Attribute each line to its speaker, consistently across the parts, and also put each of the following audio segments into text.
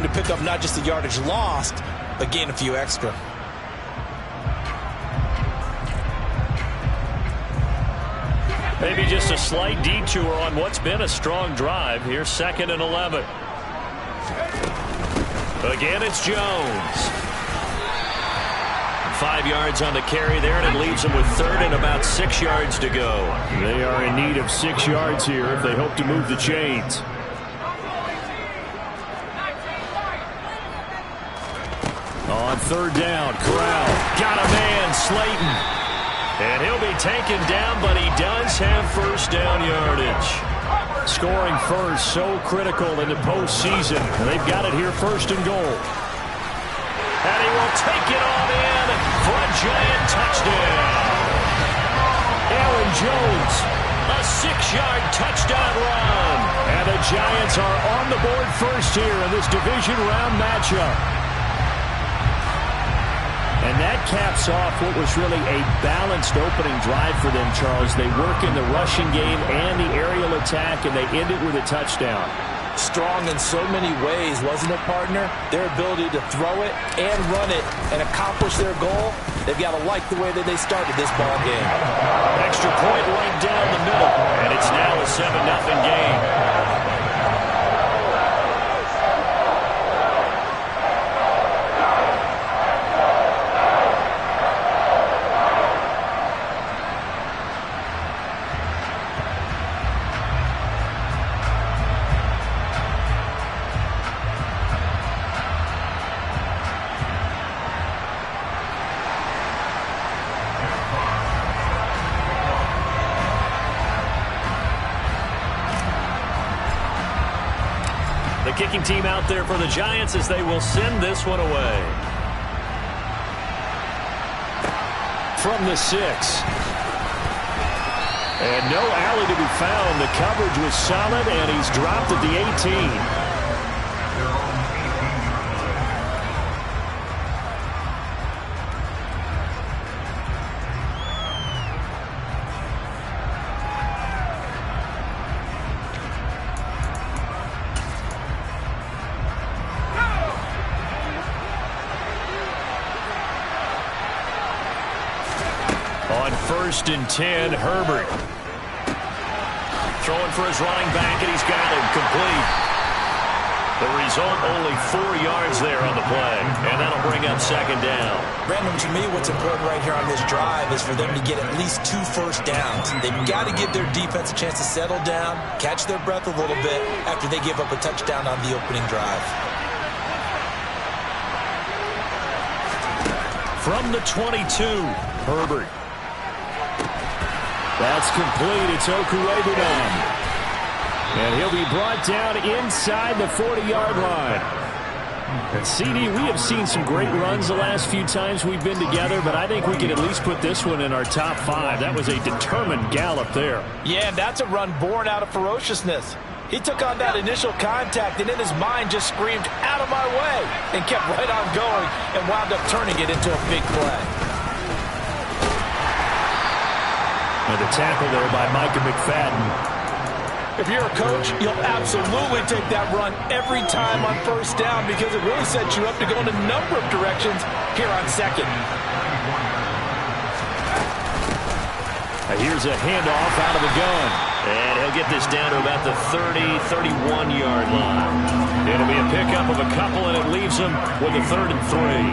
Speaker 1: to pick up not just the yardage lost, but gain a few extra.
Speaker 2: Maybe just a slight detour on what's been a strong drive. Here's 2nd and 11. Again, it's Jones. 5 yards on the carry there, and it leaves them with 3rd and about 6 yards to go.
Speaker 3: They are in need of 6 yards here if they hope to move the chains. On 3rd down, Corral. Got a man, Slayton.
Speaker 2: And he'll be taken down, but he does have 1st down yardage.
Speaker 3: Scoring first, so critical in the postseason. They've got it here 1st and goal.
Speaker 2: And he will take it on in for a giant touchdown.
Speaker 3: Aaron Jones.
Speaker 2: A 6-yard touchdown run.
Speaker 3: And the Giants are on the board first here in this division round matchup. And that caps off what was really a balanced opening drive for them, Charles. They work in the rushing game and the aerial attack, and they end it with a touchdown.
Speaker 1: Strong in so many ways, wasn't it, partner? Their ability to throw it and run it and accomplish their goal, they've got to like the way that they started this ball game.
Speaker 2: Extra point right down the middle, and it's now a 7-0 game. Kicking team out there for the Giants as they will send this one away.
Speaker 3: From the 6. And no alley to be found. The coverage was solid, and he's dropped at the 18.
Speaker 2: On 1st and 10, Herbert. Throwing for his running back, and he's got him complete. The result, only 4 yards there on the play, and that'll bring up 2nd down.
Speaker 1: Brandon, to me, what's important right here on this drive is for them to get at least 2 first downs. They've got to give their defense a chance to settle down, catch their breath a little bit after they give up a touchdown on the opening drive.
Speaker 2: From the 22, Herbert.
Speaker 3: That's complete. It's Okuebunan. And he'll be brought down inside the 40-yard line. And CD, we have seen some great runs the last few times we've been together, but I think we can at least put this one in our top 5. That was a determined gallop there.
Speaker 1: Yeah, and that's a run born out of ferociousness. He took on that initial contact and in his mind just screamed, "Out of my way," and kept right on going and wound up turning it into a big play.
Speaker 3: And the tackle there by Micah McFadden.
Speaker 1: If you're a coach, you'll absolutely take that run every time on 1st down because it really sets you up to go in a number of directions here on 2nd.
Speaker 3: And here's a handoff out of the gun.
Speaker 2: And he'll get this down to about the 30, 31-yard line. It'll be a pickup of a couple, and it leaves them with a 3rd and 3.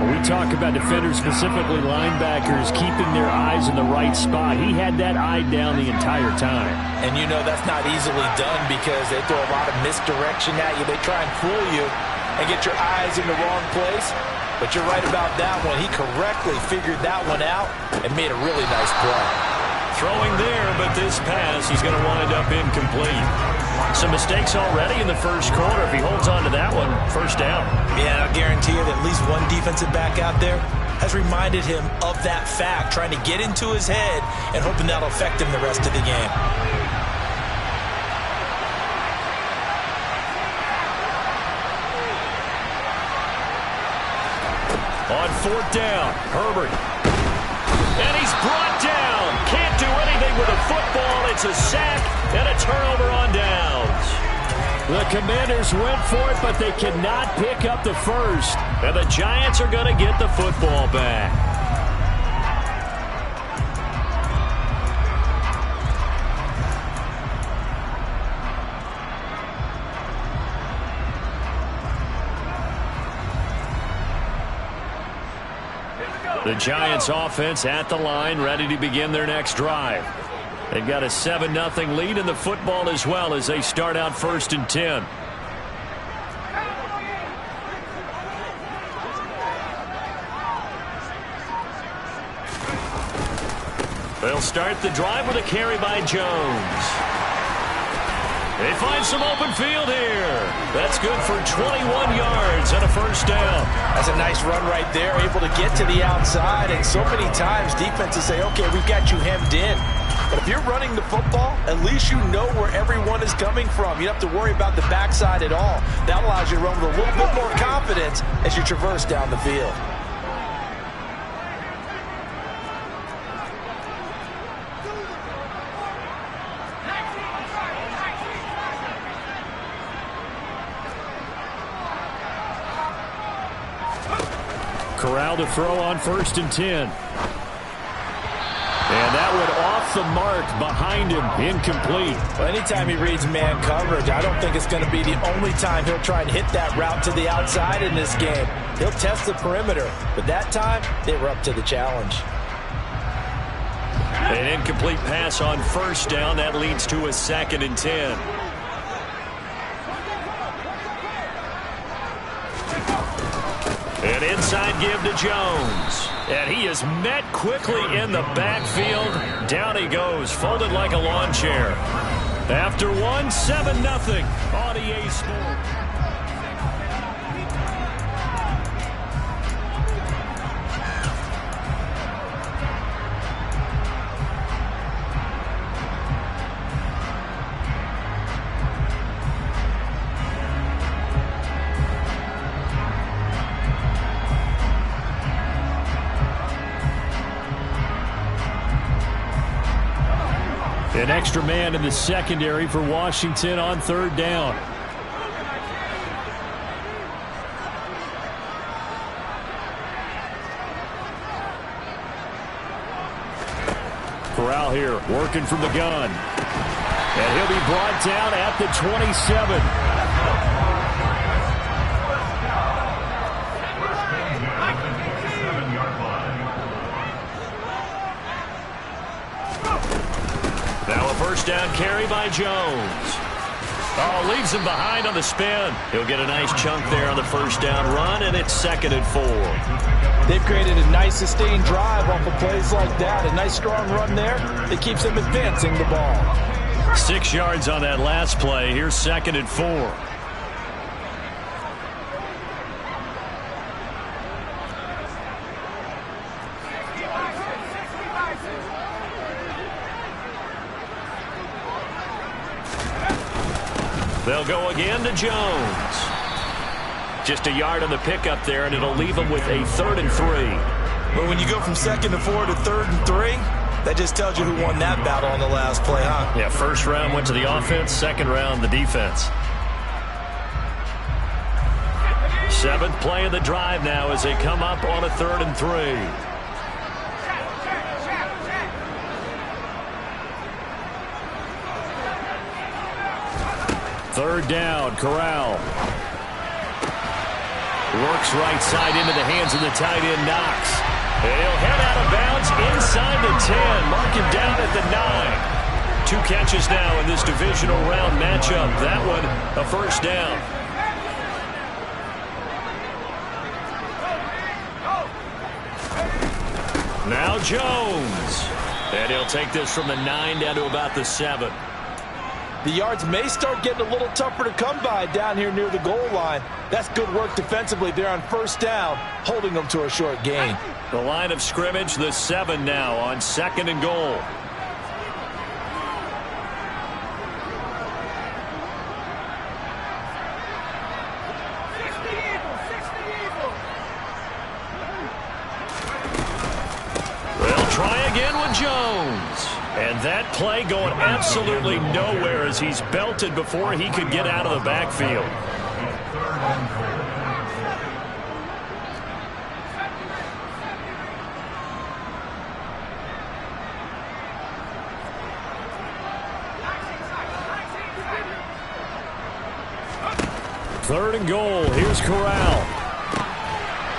Speaker 3: We talk about defenders, specifically linebackers, keeping their eyes in the right spot. He had that eye down the entire time.
Speaker 1: And you know that's not easily done because they throw a lot of misdirection at you. They try and fool you and get your eyes in the wrong place. But you're right about that one. He correctly figured that one out and made a really nice play.
Speaker 2: Throwing there, but this pass, he's going to wind up incomplete. Some mistakes already in the 1st quarter. If he holds on to that one, 1st down.
Speaker 1: Yeah, I'll guarantee you that at least one defensive back out there has reminded him of that fact, trying to get into his head and hoping that'll affect him the rest of the game.
Speaker 2: On 4th down, Herbert. And he's brought down. Can't do anything with a football. It's a sack and a turnover on downs.
Speaker 3: The Commanders went for it, but they cannot pick up the first. And the Giants are going to get the football back. The Giants offense at the line, ready to begin their next drive. They've got a 7-0 lead in the football as well as they start out 1st and 10. They'll start the drive with a carry by Jones. They find some open field here. That's good for 21 yards and a first down.
Speaker 1: That's a nice run right there, able to get to the outside. And so many times defenses say, okay, we've got you hemmed in. But if you're running the football, at least you know where everyone is coming from. You don't have to worry about the backside at all. That allows you to run with a little bit more confidence as you traverse down the field.
Speaker 3: Corral to throw on 1st and 10. And that one off the mark behind him, incomplete.
Speaker 1: Well, anytime he reads man coverage, I don't think it's going to be the only time he'll try and hit that route to the outside in this game. He'll test the perimeter, but that time they were up to the challenge.
Speaker 3: An incomplete pass on 1st down. That leads to a 2nd and 10. An inside give to Jones. And he is met quickly in the backfield. Down he goes, folded like a lawn chair. After 7-0 on EA Sports. An extra man in the secondary for Washington on 3rd down. Corral here, working from the gun. And he'll be brought down at the 27. Now a first down carry by Jones. Oh, leaves him behind on the spin. He'll get a nice chunk there on the first down run, and it's 2nd and 4.
Speaker 1: They've created a nice sustained drive off of plays like that. A nice strong run there that keeps them advancing the ball.
Speaker 3: 6 yards on that last play. Here's 2nd and 4. They'll go again to Jones. Just a yard on the pickup there, and it'll leave him with a 3rd and 3.
Speaker 1: But when you go from 2nd and 4 to 3rd and 3, that just tells you who won that battle on the last play, huh?
Speaker 3: Yeah, first round went to the offense, second round the defense. 7th play of the drive now as they come up on a 3rd and 3. Third down, Corral. Works right side into the hands of the tight end, Knox. He'll head out of bounds inside the 10. Mark him down at the 9. 2 catches now in this divisional round matchup. That one, a first down. Now Jones. And he'll take this from the 9 down to about the 7.
Speaker 1: The yards may start getting a little tougher to come by down here near the goal line. That's good work defensively there on first down, holding them to a short gain.
Speaker 3: The line of scrimmage, the 7 now on 2nd and goal. They'll try again with Jones. And
Speaker 2: And that play going absolutely nowhere as he's belted before he could get out of the backfield. Third and goal. Here's Corral.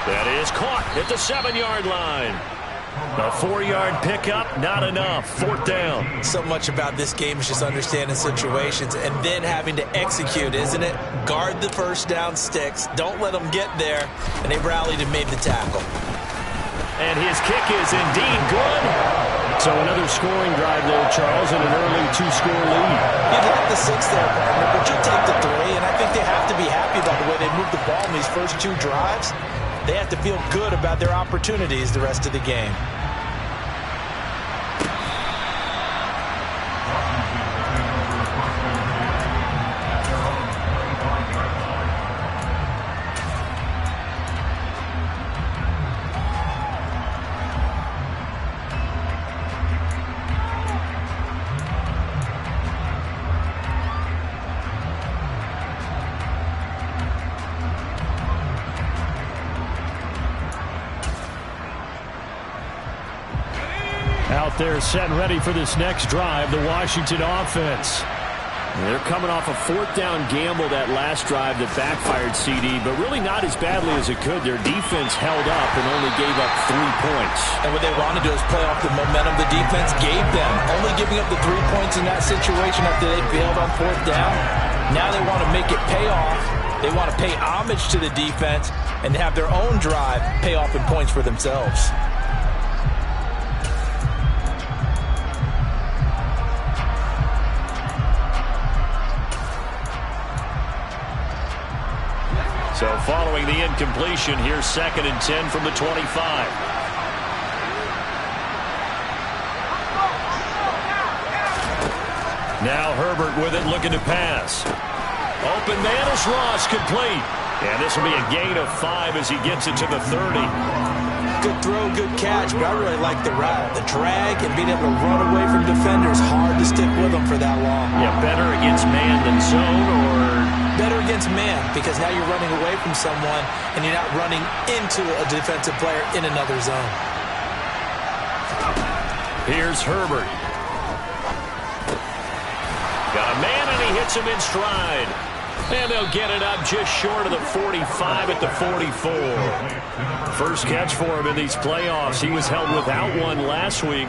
Speaker 2: That is caught at the 7-yard line. A 4-yard pickup, not enough. Fourth down.
Speaker 1: So much about this game is just understanding situations and then having to execute, isn't it? Guard the first down sticks. Don't let them get there. And they rallied and made the tackle.
Speaker 2: And his kick is indeed good. So another scoring drive there, Charles, and an early 2-score lead.
Speaker 1: You'd like the 6 there, partner, but you'll take the 3. And I think they have to be happy about the way they moved the ball in these first 2 drives. They have to feel good about their opportunities the rest of the game.
Speaker 3: Out there set and ready for this next drive, the Washington offense. They're coming off a 4th down gamble that last drive that backfired, CD, but really not as badly as it could. Their defense held up and only gave up 3 points.
Speaker 1: And what they want to do is play off the momentum the defense gave them. Only giving up the 3 points in that situation after they failed on 4th down. Now they want to make it pay off. They want to pay homage to the defense and have their own drive pay off in points for themselves.
Speaker 2: So following the incompletion, here's 2nd and 10 from the 25. Now Herbert with it, looking to pass. Open man is Ross, complete. And this will be a gain of 5 as he gets it to the 30.
Speaker 1: Good throw, good catch, but I really like the route. The drag and being able to run away from defenders, hard to stick with them for that long.
Speaker 2: Yeah, better against man than zone, or
Speaker 1: better against man, because now you're running away from someone and you're not running into a defensive player in another zone.
Speaker 2: Here's Herbert. Got a man and he hits him in stride. And they'll get it up just short of the 45 at the 44. First catch for him in these playoffs. He was held without one last week,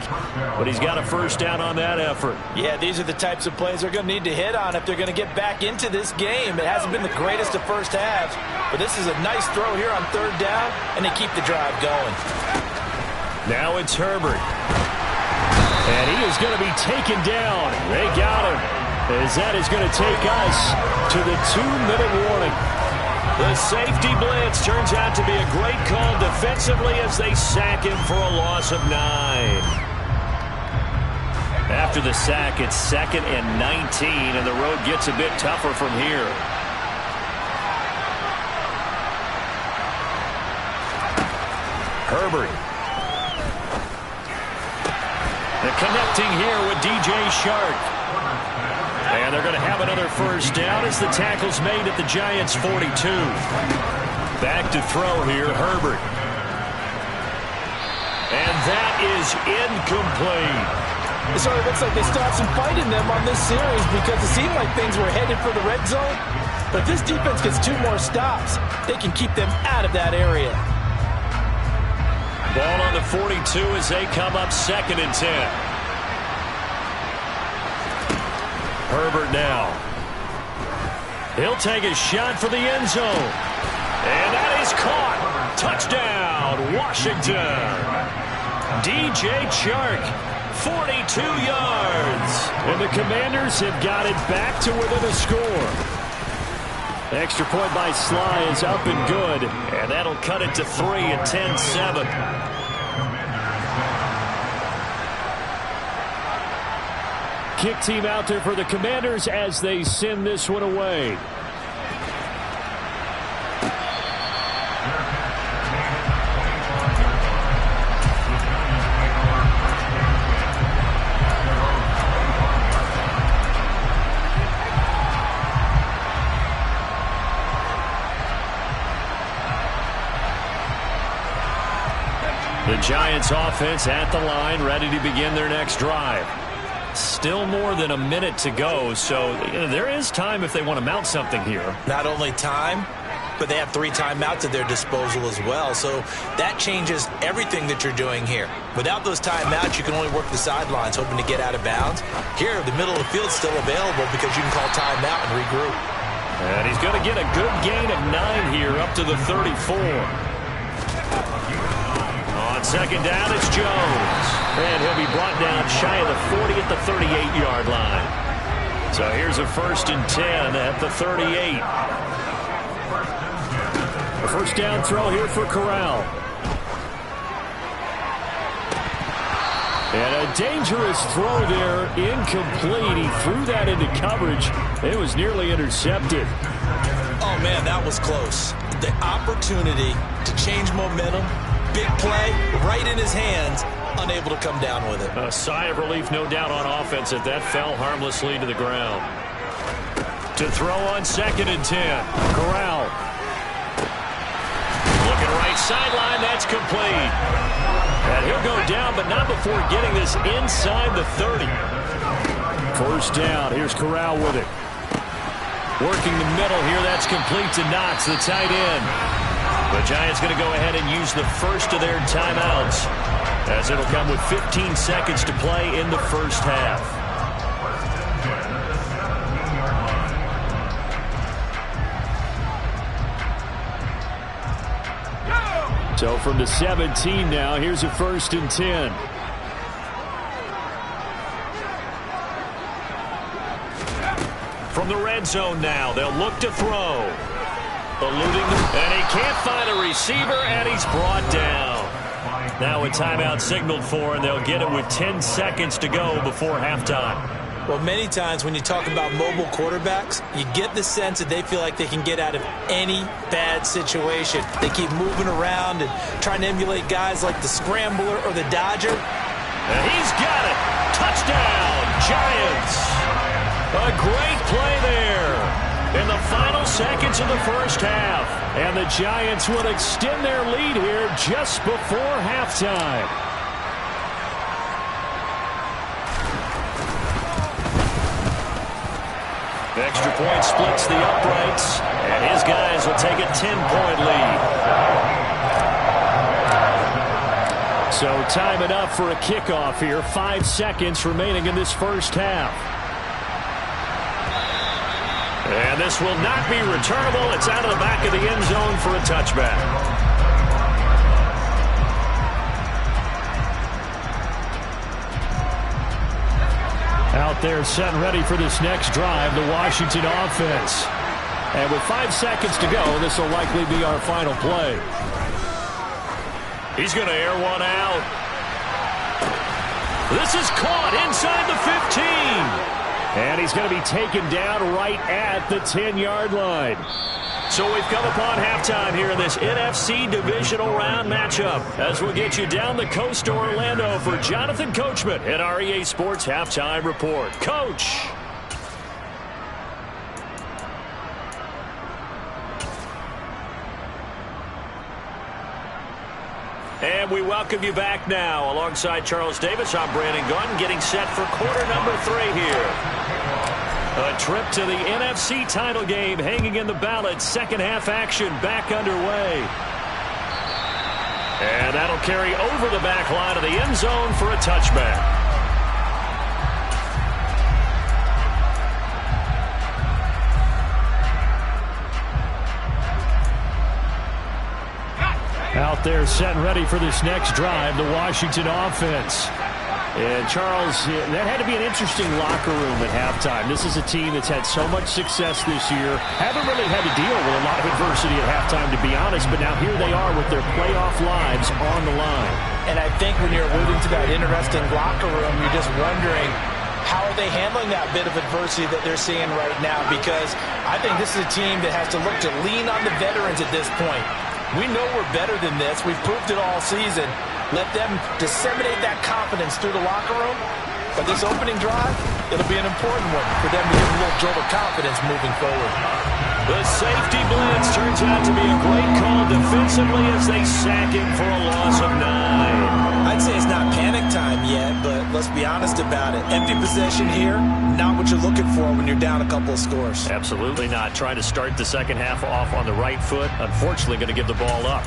Speaker 2: but he's got a first down on that effort.
Speaker 1: Yeah, these are the types of plays they're going to need to hit on if they're going to get back into this game. It hasn't been the greatest of first halves, but this is a nice throw here on 3rd down, and they keep the drive going.
Speaker 2: Now it's Herbert.
Speaker 3: And he is going to be taken down. They got him. As that is going to take us to the 2-minute warning.
Speaker 2: The safety blitz turns out to be a great call defensively as they sack him for a loss of 9. After the sack, it's 2nd and 19, and the road gets a bit tougher from here. Herbert. And connecting here with DJ Shark. And they're going to have another first down as the tackle's made at the Giants' 42. Back to throw here, Herbert. And that is incomplete.
Speaker 1: It sort of looks like they still have some fight in them on this series because it seemed like things were headed for the red zone. But if this defense gets 2 more stops, they can keep them out of that area.
Speaker 2: Ball on the 42 as they come up 2nd and 10. Herbert now. He'll take a shot for the end zone. And that is caught. Touchdown, Washington. DJ Chark, 42 yards.
Speaker 3: And the Commanders have got it back to within a score. Extra point by Sly is up and good.
Speaker 2: And that'll cut it to 3 at 10-7.
Speaker 3: Kick team out there for the Commanders as they send this one away.
Speaker 2: The Giants offense at the line, ready to begin their next drive. Still more than a minute to go, so there is time if they want to mount something here.
Speaker 1: Not only time, but they have 3 timeouts at their disposal as well, so that changes everything that you're doing here. Without those timeouts, you can only work the sidelines, hoping to get out of bounds. Here, the middle of the field's still available because you can call timeout and regroup.
Speaker 2: And he's going to get a good gain of 9 here, up to the 34. On second down, it's Jones. And he'll be brought down shy of the 40 at the 38-yard line. So here's a 1st and 10 at the 38. A first down throw here for Corral. And a dangerous throw there, incomplete. He threw that into coverage. It was nearly intercepted.
Speaker 1: Oh, man, that was close. The opportunity to change momentum, big play, right in his hands, unable to come down with it.
Speaker 2: A sigh of relief, no doubt, on offense that fell harmlessly to the ground. To throw on 2nd and 10, Corral. Looking right sideline, that's complete. And he'll go down, but not before getting this inside the 30. First down, here's Corral with it. Working the middle here, that's complete to Knox, the tight end. The Giants going to go ahead and use the first of their timeouts, as it'll come with 15 seconds to play in the first half. So from the 17 now, here's a 1st and 10. From the red zone now, they'll look to throw. Eluding them, and he can't find a receiver, and he's brought down. Now a timeout signaled for, and they'll get it with 10 seconds to go before halftime.
Speaker 1: Well, many times when you talk about mobile quarterbacks, you get the sense that they feel like they can get out of any bad situation. They keep moving around and trying to emulate guys like the Scrambler or the Dodger.
Speaker 2: And he's got it. Touchdown, Giants. A great play there in the final seconds of the first half. And the Giants will extend their lead here just before halftime. Extra point splits the uprights, and his guys will take a 10-point lead. So time it up for a kickoff here. 5 seconds remaining in this first half. And this will not be returnable. It's out of the back of the end zone for a touchback. Out there set and ready for this next drive, the Washington offense. And with 5 seconds to go, this will likely be our final play. He's going to air one out. This is caught inside the 15. And he's going to be taken down right at the 10-yard line. So we've come upon halftime here in this NFC divisional round matchup, as we'll get you down the coast to Orlando for Jonathan Coachman at our EA Sports Halftime Report. Coach. And we welcome you back now. Alongside Charles Davis, I'm Brandon Gaudin, getting set for quarter number 3 here. A trip to the NFC title game hanging in the balance. Second half action back underway. And that'll carry over the back line of the end zone for a touchback. Out there set and ready for this next drive, the Washington offense. And Charles, that had to be an interesting locker room at halftime. This is a team that's had so much success this year. Haven't really had to deal with a lot of adversity at halftime, to be honest, but now here they are with their playoff lives on the line.
Speaker 1: And I think when you're alluding to that interesting locker room, you're just wondering, how are they handling that bit of adversity that they're seeing right now? Because I think this is a team that has to look to lean on the veterans at this point. We know we're better than this. We've proved it all season. Let them disseminate that confidence through the locker room. But this opening drive, it'll be an important one for them to get a little jolt of confidence moving forward.
Speaker 2: The safety blitz turns out to be a great call defensively as they sack him for a loss of 9.
Speaker 1: I'd say it's not panic time yet, but let's be honest about it. Empty possession here, not what you're looking for when you're down a couple of scores.
Speaker 2: Absolutely not. Trying to start the second half off on the right foot. Unfortunately, going to give the ball up.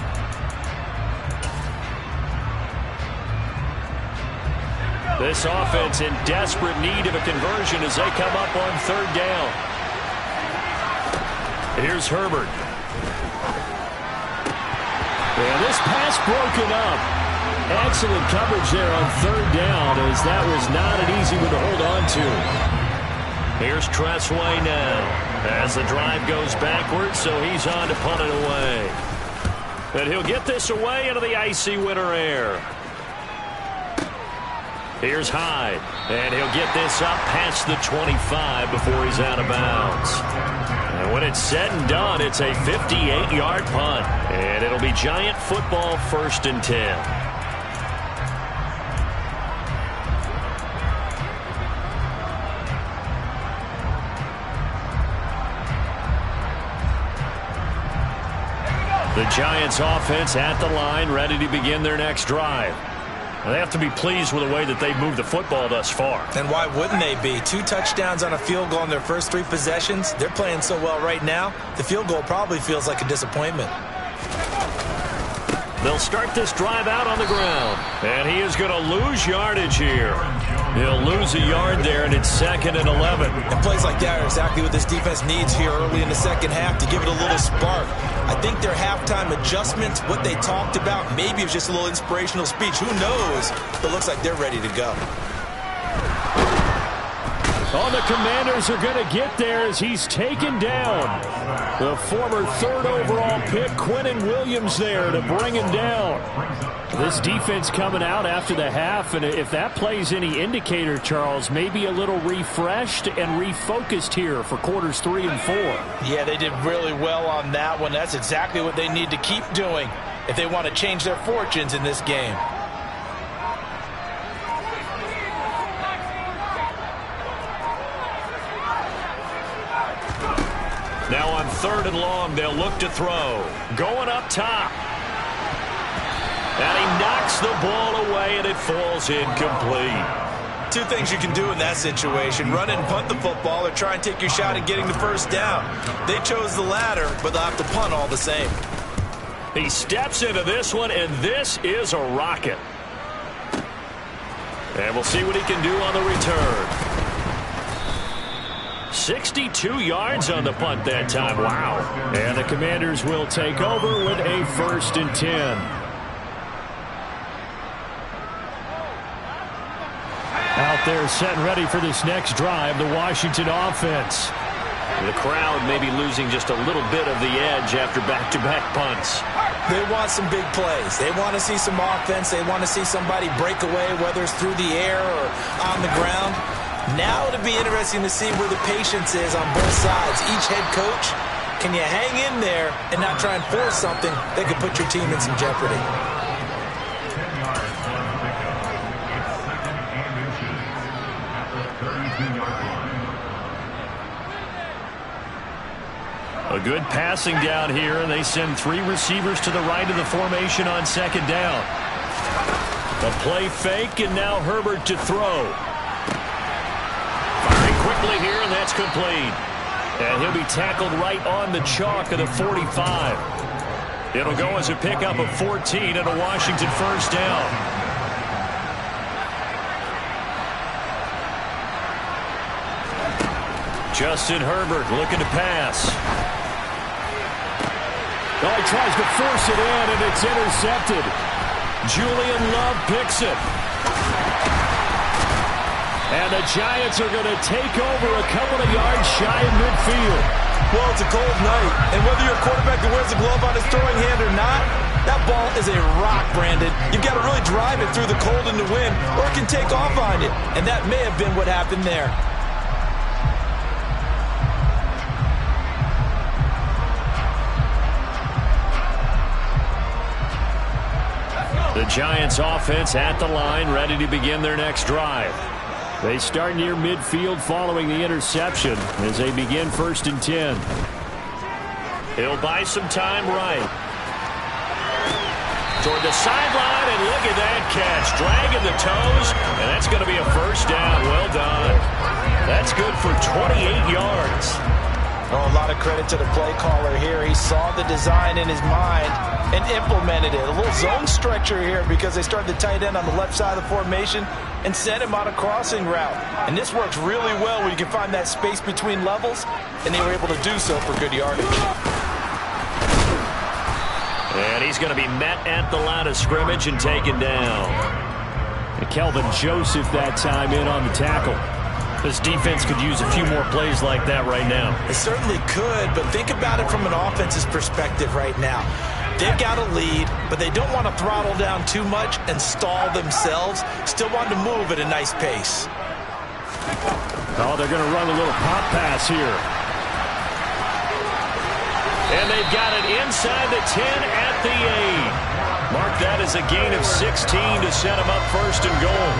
Speaker 2: This offense in desperate need of a conversion as they come up on third down. Here's Herbert.
Speaker 3: And this pass broken up. Excellent coverage there on third down, as that was not an easy one to hold on to.
Speaker 2: Here's Tressway now as the drive goes backwards, so he's on to punt it away. And he'll get this away into the icy winter air. Here's Hyde, and he'll get this up past the 25 before he's out of bounds. And when it's said and done, it's a 58-yard punt, and it'll be Giant football 1st and 10. The Giants offense at the line, ready to begin their next drive. They have to be pleased with the way that they've moved the football thus far.
Speaker 1: And why wouldn't they be? 2 touchdowns on a field goal in their first 3 possessions. They're playing so well right now, the field goal probably feels like a disappointment.
Speaker 2: They'll start this drive out on the ground. And he is going to lose yardage here. He'll lose a yard there, and it's 2nd and 11.
Speaker 1: And plays like that are exactly what this defense needs here early in the second half to give it a little spark. I think their halftime adjustments, what they talked about, maybe it was just a little inspirational speech. Who knows? But it looks like they're ready to go.
Speaker 3: Oh, the Commanders are going to get there as he's taken down. The former 3rd overall pick, Quinnen Williams, there to bring him down. This defense coming out after the half, and if that plays any indicator, Charles, maybe a little refreshed and refocused here for quarters 3 and 4.
Speaker 1: Yeah, they did really well on that one. That's exactly what they need to keep doing if they want to change their fortunes in this game.
Speaker 2: Now on 3rd and long, they'll look to throw. Going up top. And he knocks the ball away, and it falls incomplete.
Speaker 1: 2 things you can do in that situation. Run and punt the football or try and take your shot at getting the first down. They chose the latter, but they'll have to punt all the same.
Speaker 2: He steps into this one, and this is a rocket. And we'll see what he can do on the return. 62 yards on the punt that time. Wow.
Speaker 3: And the Commanders will take over with a 1st and 10. Out there set and ready for this next drive, the Washington offense.
Speaker 2: The crowd may be losing just a little bit of the edge after back-to-back punts.
Speaker 1: They want some big plays. They want to see some offense. They want to see somebody break away, whether it's through the air or on the ground. Now it'll be interesting to see where the patience is on both sides. Each head coach, can you hang in there and not try and force something that could put your team in some jeopardy?
Speaker 2: A good passing down here, and they send 3 receivers to the right of the formation on 2nd down. A play fake, and now Herbert to throw. Firing quickly here, and that's complete. And he'll be tackled right on the chalk of the 45. It'll go as a pickup of 14 and a Washington first down. Justin Herbert looking to pass.
Speaker 3: Oh, he tries to force it in, and it's intercepted. Julian Love picks it. And the Giants are going to take over a couple of yards shy of midfield.
Speaker 1: Well, it's a cold night, and whether you're a quarterback that wears a glove on his throwing hand or not, that ball is a rock, Brandon. You've got to really drive it through the cold and the wind, or it can take off on you. And that may have been what happened there.
Speaker 2: The Giants offense at the line, ready to begin their next drive. They start near midfield following the interception as they begin 1st and 10. He'll buy some time right. Toward the sideline, and look at that catch. Dragging the toes, and that's going to be a first down. Well done. That's good for 28 yards.
Speaker 1: Oh, a lot of credit to the play caller here. He saw the design in his mind and implemented it. A little zone stretcher here because they started the tight end on the left side of the formation and sent him on a crossing route. And this works really well when you can find that space between levels, and they were able to do so for good yardage.
Speaker 2: And he's going to be met at the line of scrimmage and taken down.
Speaker 3: And Kelvin Joseph that time in on the tackle.
Speaker 4: This defense could use a few more plays like that right now.
Speaker 1: It certainly could, but think about it from an offense's perspective right now. They've got a lead, but they don't want to throttle down too much and stall themselves. Still want to move at a nice pace.
Speaker 3: Oh, they're going to run a little pop pass here.
Speaker 2: And they've got it inside the 10 at the 8. Mark that as a gain of 16 to set them up first and goal.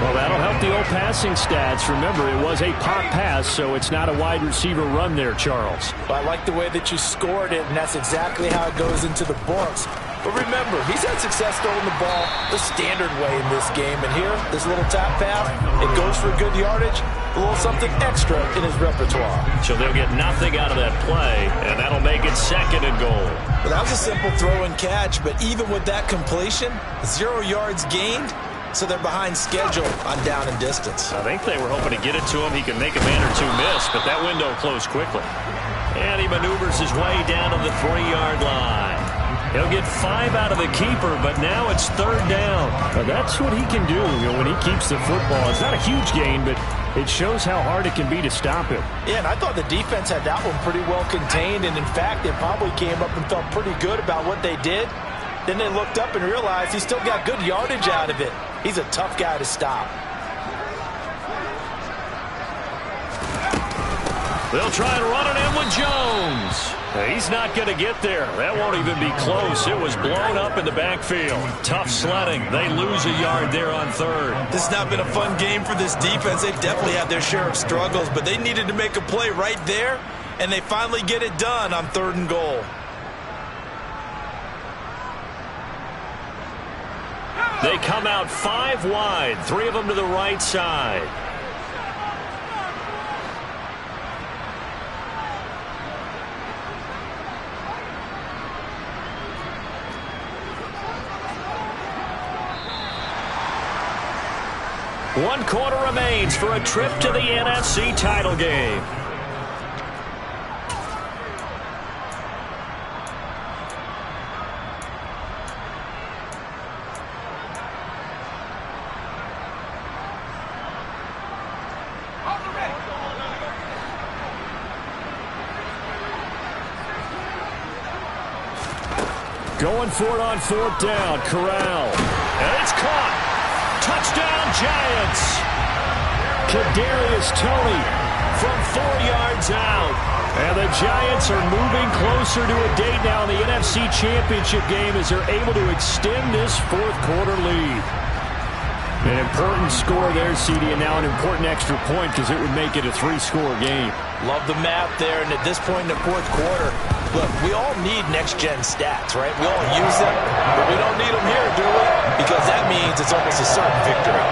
Speaker 3: Well, that'll help the old passing stats. Remember, it was a pop pass, so it's not a wide receiver run there, Charles.
Speaker 1: I like the way that you scored it, and that's exactly how it goes into the books. But remember, he's had success throwing the ball the standard way in this game. And here, this little tap pass, it goes for good yardage, a little something extra in his repertoire.
Speaker 2: So they'll get nothing out of that play, and that'll make it second and goal.
Speaker 1: Well, that was a simple throw and catch, but even with that completion, 0 yards gained, so they're behind schedule on down and distance.
Speaker 2: I think they were hoping to get it to him. He could make a man or two miss, but that window closed quickly. And he maneuvers his way down to the 3-yard line. He'll get 5 out of the keeper, but now it's third down.
Speaker 3: Well, that's what he can do, when he keeps the football. It's not a huge gain, but it shows how hard it can be to stop him.
Speaker 1: Yeah, and I thought the defense had that one pretty well contained, and in fact, they probably came up and felt pretty good about what they did. Then they looked up and realized he still got good yardage out of it. He's a tough guy to stop.
Speaker 2: They'll try and run it in with Jones. He's not going to get there. That won't even be close. It was blown up in the backfield. Tough sledding. They lose a yard there on third.
Speaker 1: This has not been a fun game for this defense. They've definitely had their share of struggles, but they needed to make a play right there, and they finally get it done on 3rd and goal.
Speaker 2: They come out 5 wide, 3 of them to the right side. One quarter remains for a trip to the NFC title game.
Speaker 3: Going for it on 4th down. Corral.
Speaker 2: And it's caught. Touchdown, Giants.
Speaker 3: Kadarius Toney
Speaker 2: from 4 yards out.
Speaker 3: And the Giants are moving closer to a date now in the NFC Championship game as they're able to extend this 4th quarter lead. An important score there, CD, and now an important extra point because it would make it a 3-score game.
Speaker 1: Love the map there, and at this point in the 4th quarter, look, we all need next-gen stats, right? We all use them, but we don't need them here, do we? Because that means it's almost a certain victory.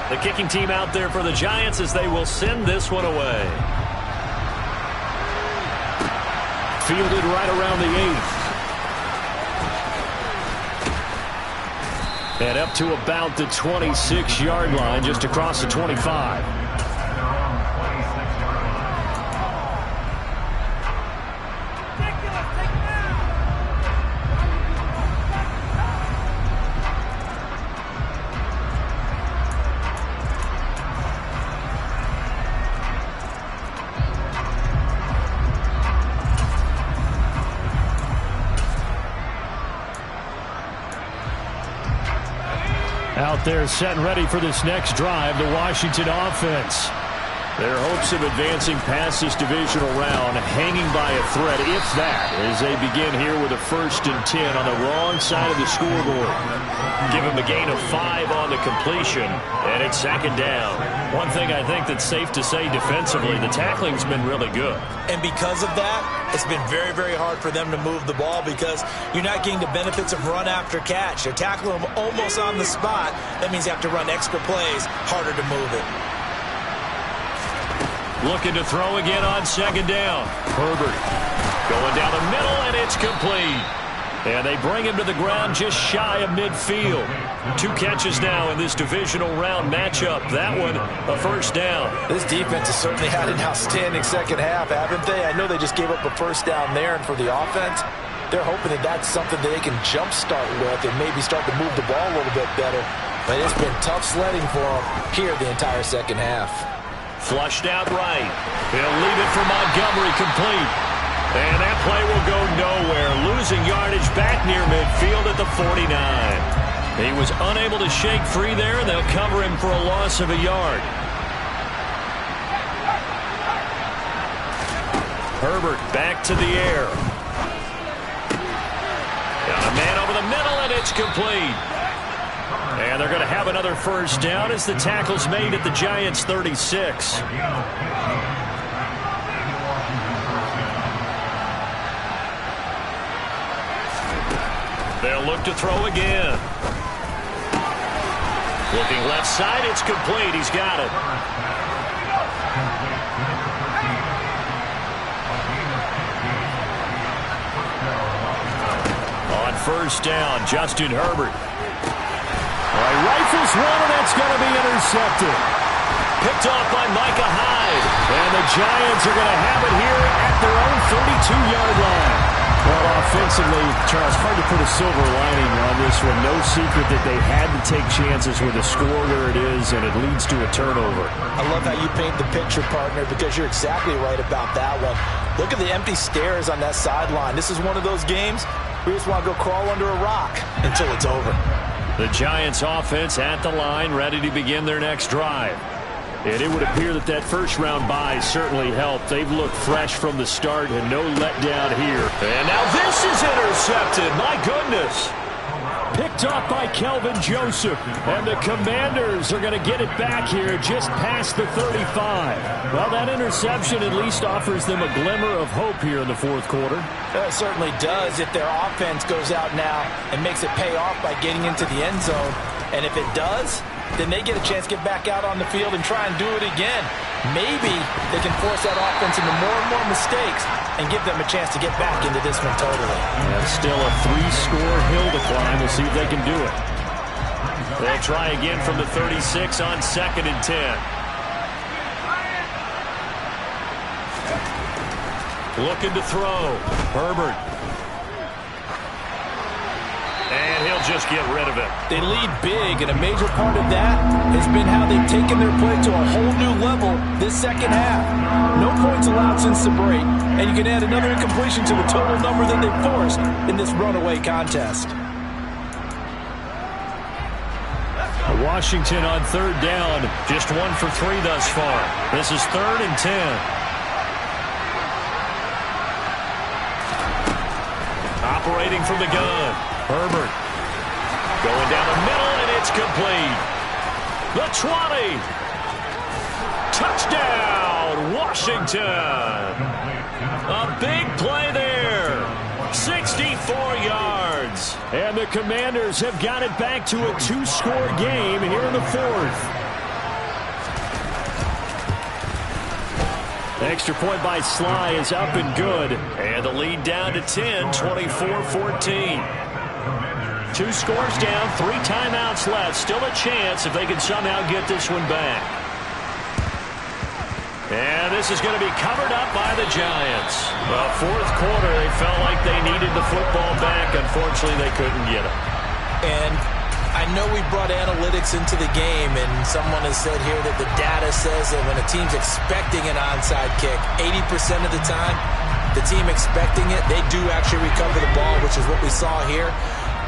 Speaker 2: The kicking team out there for the Giants as they will send this one away.
Speaker 3: Fielded right around the 8th. And up to about the 26-yard line, just across the 25. Out there set and ready for this next drive, the Washington offense. Their hopes of advancing past this divisional round hanging by a thread, if that, as they begin here with a 1st and 10 on the wrong side of the scoreboard. Give him a gain of 5 on the completion, and it's 2nd down. One thing I think that's safe to say defensively, the tackling's been really good.
Speaker 1: And because of that, it's been very, very hard for them to move the ball because you're not getting the benefits of run after catch. They're tackling them almost on the spot. That means you have to run extra plays, harder to move it.
Speaker 2: Looking to throw again on 2nd down. Herbert going down the middle, and it's complete. And they bring him to the ground just shy of midfield. 2 catches now in this divisional round matchup. That one, a 1st down.
Speaker 1: This defense has certainly had an outstanding 2nd half, haven't they? I know they just gave up a 1st down there, and for the offense, they're hoping that that's something that they can jumpstart with and maybe start to move the ball a little bit better. But it's been tough sledding for them here the entire 2nd half.
Speaker 2: Flushed out right. He'll leave it for Montgomery, complete. And that play will go nowhere. Losing yardage back near midfield at the 49. He was unable to shake free there, and they'll cover him for a loss of a yard. Herbert back to the air. Got a man over the middle, and it's complete. And they're going to have another 1st down as the tackle's made at the Giants' 36. They'll look to throw again. Looking left side, it's complete. He's got it. On 1st down, Justin Herbert.
Speaker 3: Rifles one, and that's going to be intercepted.
Speaker 2: Picked off by Micah Hyde.
Speaker 3: And the Giants are going to have it here at their own 32-yard line. Well, offensively, Charles, hard to put a silver lining on this one. No secret that they had to take chances with a score where it is, and it leads to a turnover.
Speaker 1: I love how you paint the picture, partner, because you're exactly right about that one. Look at the empty stairs on that sideline. This is one of those games where you just want to go crawl under a rock until it's over.
Speaker 2: The Giants offense at the line, ready to begin their next drive.
Speaker 3: And it would appear that that 1st-round bye certainly helped. They've looked fresh from the start and no letdown here.
Speaker 2: And now this is intercepted. My goodness.
Speaker 3: Picked off by Kelvin Joseph. And the Commanders are going to get it back here just past the 35. Well, that interception at least offers them a glimmer of hope here in the 4th quarter.
Speaker 1: It certainly does if their offense goes out now and makes it pay off by getting into the end zone. And if it does, then they get a chance to get back out on the field and try and do it again. Maybe they can force that offense into more and more mistakes and give them a chance to get back into this one totally.
Speaker 3: And still a 3-score hill to climb. We'll see if they can do it.
Speaker 2: They'll try again from the 36 on 2nd and 10. Looking to throw. Herbert. And he'll just get rid of it.
Speaker 1: They lead big, and a major part of that has been how they've taken their play to a whole new level this 2nd half. No points allowed since the break, and you can add another incompletion to the total number that they forced in this runaway contest.
Speaker 2: Washington on 3rd down, just 1 for 3 thus far. This is 3rd and 10. Operating from the gun. Herbert going down the middle, and it's complete. The 20. Touchdown, Washington. A big play there. 64 yards.
Speaker 3: And the Commanders have got it back to a 2-score game here in the 4th. Extra point by Sly is up and good.
Speaker 2: And the lead down to 10, 24-14. 2 scores down, 3 timeouts left. Still a chance if they can somehow get this one back. And this is going to be covered up by the Giants. Well, 4th quarter, they felt like they needed the football back. Unfortunately, they couldn't get it.
Speaker 1: And I know we brought analytics into the game, and someone has said here that the data says that when a team's expecting an onside kick, 80% of the time, the team expecting it, they do actually recover the ball, which is what we saw here.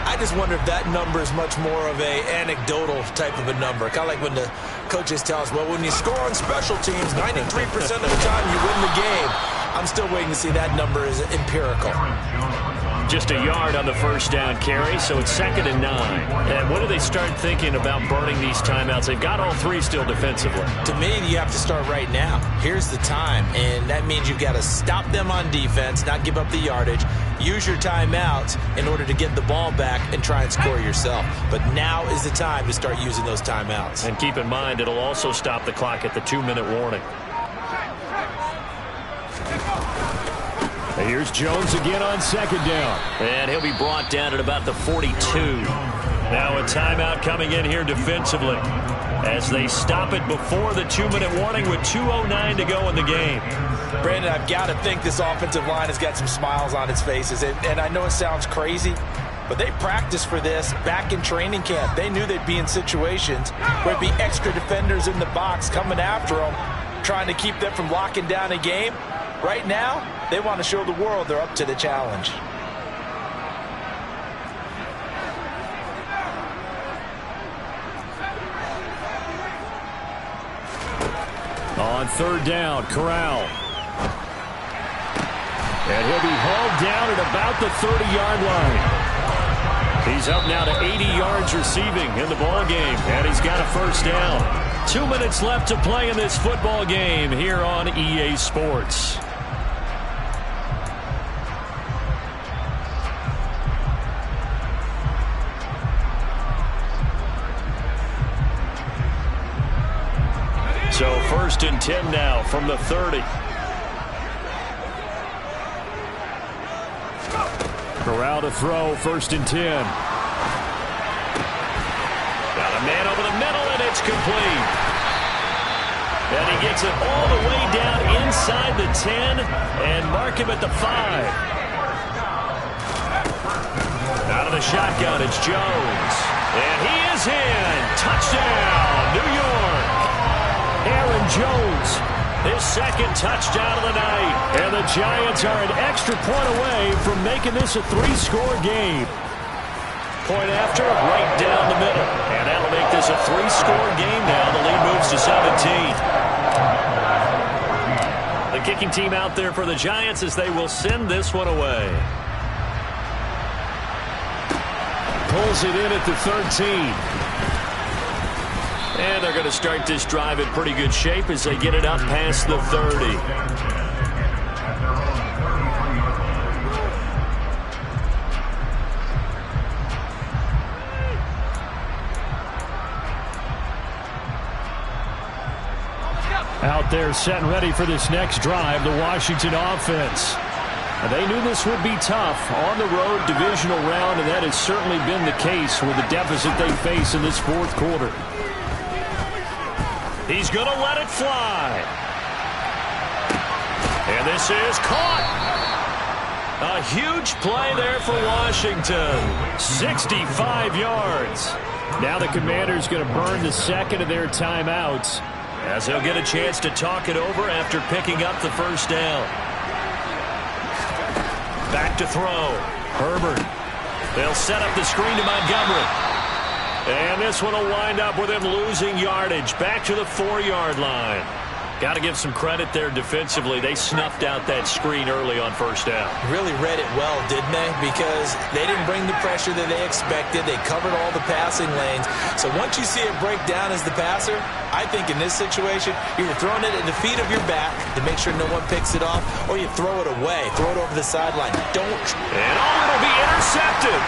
Speaker 1: I just wonder if that number is much more of a anecdotal type of a number. Kind of like when the coaches tell us, well, when you score on special teams, 93% of the time you win the game. I'm still waiting to see that number is empirical.
Speaker 2: Just a yard on the first down carry, so it's 2nd and 9. And when do they start thinking about burning these timeouts? They've got all 3 still defensively.
Speaker 1: To me, you have to start right now. Here's the time, and that means you've got to stop them on defense, not give up the yardage, use your timeouts in order to get the ball back and try and score yourself. But now is the time to start using those timeouts.
Speaker 2: And keep in mind, it'll also stop the clock at the 2-minute warning.
Speaker 3: Here's Jones again on 2nd down.
Speaker 2: And he'll be brought down at about the 42. Now a timeout coming in here defensively as they stop it before the 2-minute warning with 2:09 to go in the game.
Speaker 1: Brandon, I've got to think this offensive line has got some smiles on its faces. And I know it sounds crazy, but they practiced for this back in training camp. They knew they'd be in situations where it'd be extra defenders in the box coming after them, trying to keep them from locking down a game. Right now, they want to show the world they're up to the challenge.
Speaker 3: On 3rd down, Corral. And he'll be hauled down at about the 30-yard line. He's up now to 80 yards receiving in the ball game, and he's got a first down.
Speaker 2: 2 minutes left to play in this football game here on EA Sports. So 1st and 10 now from the 30.
Speaker 3: Corral to throw, 1st and 10.
Speaker 2: Got a man over the middle, and it's complete. And he gets it all the way down inside the 10 and mark him at the 5. Out of the shotgun, it's Jones. And he is in. Touchdown, New York. Aaron Jones, his 2nd touchdown of the night.
Speaker 3: And the Giants are an extra point away from making this a 3-score game.
Speaker 2: Point after, right down the middle. And that'll make this a 3-score game now. The lead moves to 17. The kicking team out there for the Giants as they will send this one away.
Speaker 3: Pulls it in at the 13.
Speaker 2: And they're going to start this drive in pretty good shape as they get it up past the 30.
Speaker 3: Out there set and ready for this next drive, the Washington offense. And they knew this would be tough on the road divisional round, and that has certainly been the case with the deficit they face in this 4th quarter.
Speaker 2: He's going to let it fly. And this is caught. A huge play there for Washington. 65 yards.
Speaker 3: Now the Commanders going to burn the 2nd of their timeouts,
Speaker 2: as they'll get a chance to talk it over after picking up the first down. Back to throw. Herbert. They'll set up the screen to Montgomery. And this one will wind up with him losing yardage. Back to the 4-yard line. Got to give some credit there defensively. They snuffed out that screen early on first down.
Speaker 1: Really read it well, didn't they? Because they didn't bring the pressure that they expected. They covered all the passing lanes. So once you see it break down as the passer, I think in this situation, you're throwing it at the feet of your back to make sure no one picks it off, or you throw it away. Throw it over the sideline. Don't.
Speaker 2: And it'll be intercepted.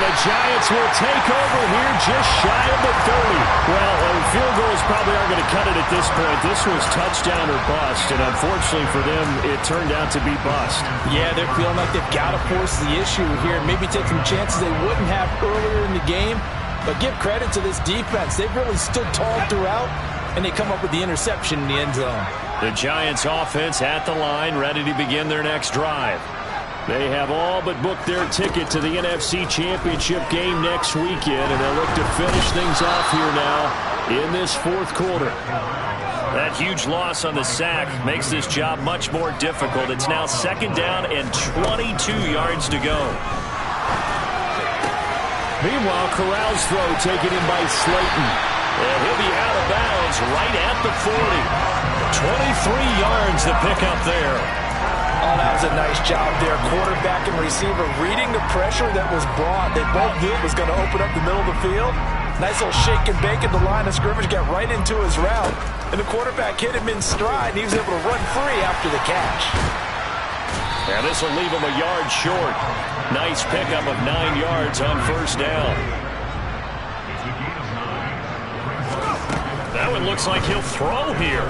Speaker 3: The Giants will take over here just shy of the 30. Well, field goals probably aren't going to cut it at this point. This was touchdown or bust, and unfortunately for them, it turned out to be bust.
Speaker 1: Yeah, they're feeling like they've got to force the issue here, maybe take some chances they wouldn't have earlier in the game. But give credit to this defense. They've really stood tall throughout, and they come up with the interception in the end zone.
Speaker 2: The Giants offense at the line, ready to begin their next drive.
Speaker 3: They have all but booked their ticket to the NFC Championship game next weekend, and they'll look to finish things off here now in this fourth quarter.
Speaker 2: That huge loss on the sack makes this job much more difficult. It's now second down and 22 yards to go.
Speaker 3: Meanwhile, Corral's throw taken in by Slayton.
Speaker 2: And he'll be out of bounds right at the 40. 23 yards to pick up there.
Speaker 1: Oh, that was a nice job there. Quarterback and receiver reading the pressure that was brought. They both knew it was going to open up the middle of the field. Nice little shake and bake at the line of scrimmage. Got right into his route. And the quarterback hit him in stride, and he was able to run free after the catch.
Speaker 2: And this will leave him a yard short. Nice pickup of 9 yards on first down. That one looks like he'll throw here.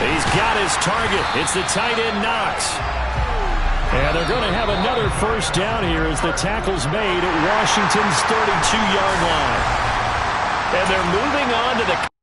Speaker 3: He's got his target. It's the tight end Knox. And they're going to have another first down here as the tackle's made at Washington's 32-yard line. And they're moving on to the